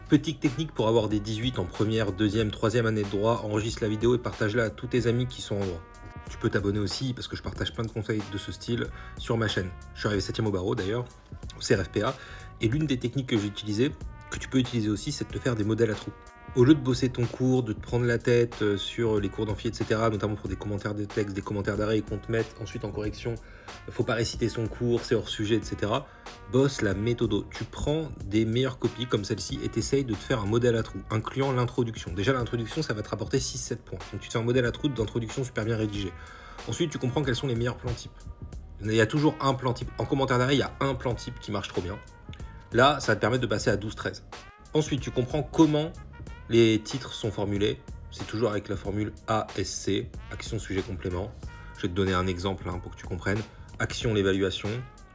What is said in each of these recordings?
Petite technique pour avoir des 18 en première, deuxième, troisième année de droit, enregistre la vidéo et partage-la à tous tes amis qui sont en droit. Tu peux t'abonner aussi parce que je partage plein de conseils de ce style sur ma chaîne. Je suis arrivé 7e au barreau d'ailleurs, au CRFPA, et l'une des techniques que j'ai utilisées, que tu peux utiliser aussi, c'est de te faire des modèles à trous. Au lieu de bosser ton cours, de te prendre la tête sur les cours d'amphi, etc., notamment pour des commentaires de texte, des commentaires d'arrêt qu'on te mette ensuite en correction, faut pas réciter son cours, c'est hors sujet, etc., bosse la méthodo. Tu prends des meilleures copies comme celle-ci et t'essayes de te faire un modèle à trous, incluant l'introduction. Déjà, l'introduction, ça va te rapporter 6-7 points. Donc tu te fais un modèle à trous d'introduction super bien rédigé. Ensuite, tu comprends quels sont les meilleurs plans types. Il y a toujours un plan type. En commentaire d'arrêt, il y a un plan type qui marche trop bien. Là, ça va te permettre de passer à 12-13. Ensuite, tu comprends comment les titres sont formulés. C'est toujours avec la formule ASC, action, sujet, complément. Je vais te donner un exemple pour que tu comprennes. Action, l'évaluation,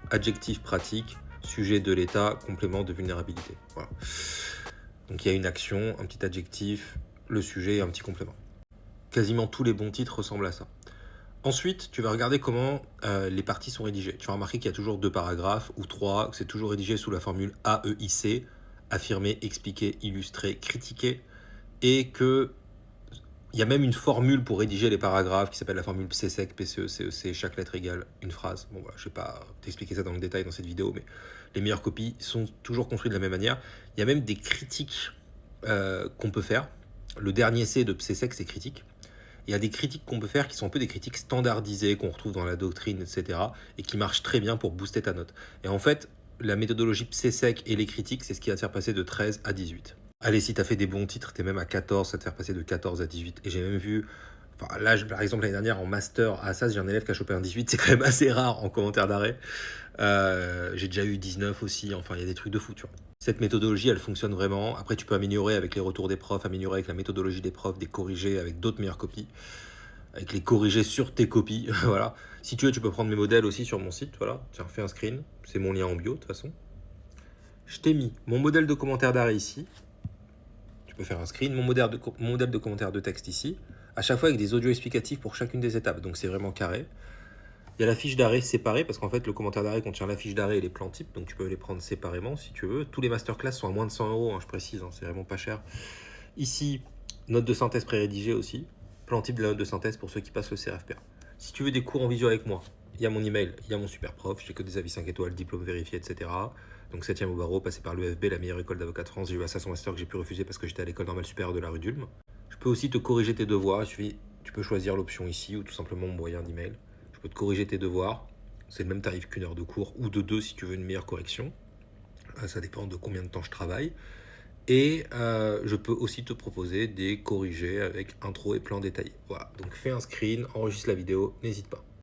adjectif, pratique, sujet de l'état, complément de vulnérabilité. Voilà. Donc il y a une action, un petit adjectif, le sujet et un petit complément. Quasiment tous les bons titres ressemblent à ça. Ensuite, tu vas regarder comment les parties sont rédigées. Tu vas remarquer qu'il y a toujours 2 paragraphes ou 3, que c'est toujours rédigé sous la formule AEIC, affirmer, expliquer, illustrer, critiquer, et que il y a même une formule pour rédiger les paragraphes qui s'appelle la formule PSEC, PCE, CEC, chaque lettre égale une phrase. Bon, voilà, je ne vais pas t'expliquer ça dans le détail dans cette vidéo, mais les meilleures copies sont toujours construites de la même manière. Il y a même des critiques qu'on peut faire. Le dernier C de PSEC, c'est critique. Il y a des critiques qu'on peut faire qui sont un peu des critiques standardisées qu'on retrouve dans la doctrine, etc. et qui marchent très bien pour booster ta note. Et en fait, la méthodologie PSEC et les critiques, c'est ce qui va te faire passer de 13 à 18. Allez, si tu as fait des bons titres, tu es même à 14, ça te fait passer de 14 à 18. Et j'ai même vu, là, par exemple, l'année dernière, en master à Assas, j'ai un élève qui a chopé un 18, c'est quand même assez rare en commentaire d'arrêt. J'ai déjà eu 19 aussi, enfin, il y a des trucs de fou, tu vois. Cette méthodologie, elle fonctionne vraiment. Après, tu peux améliorer avec les retours des profs, améliorer avec la méthodologie des profs, des corrigés avec d'autres meilleures copies, avec les corrigés sur tes copies, voilà. Si tu veux, tu peux prendre mes modèles aussi sur mon site, voilà. Tiens, fais un screen, c'est mon lien en bio, de toute façon. Je t'ai mis mon modèle de commentaire d'arrêt ici. Tu peux faire un screen, mon modèle de commentaire de texte ici, à chaque fois avec des audios explicatifs pour chacune des étapes, donc c'est vraiment carré. Il y a la fiche d'arrêt séparée, parce qu'en fait le commentaire d'arrêt contient la fiche d'arrêt et les plans types, donc tu peux les prendre séparément si tu veux. Tous les masterclass sont à moins de 100 €, je précise, c'est vraiment pas cher. Ici, note de synthèse pré-rédigée aussi, plan type de la note de synthèse pour ceux qui passent le CRFPA. Si tu veux des cours en visio avec moi, il y a mon email, il y a mon super prof, j'ai que des avis 5 étoiles, diplôme vérifié, etc. Donc 7e au barreau, passé par l'UFB, la meilleure école d'avocats de France. J'ai eu Assas en master que j'ai pu refuser parce que j'étais à l'école normale supérieure de la rue d'Ulm. Je peux aussi te corriger tes devoirs, tu peux choisir l'option ici ou tout simplement mon moyen d'email. Je peux te corriger tes devoirs, c'est le même tarif qu'une heure de cours ou de 2 si tu veux une meilleure correction. Ça dépend de combien de temps je travaille. Et je peux aussi te proposer des corrigés avec intro et plan détaillé. Voilà, donc fais un screen, enregistre la vidéo, n'hésite pas.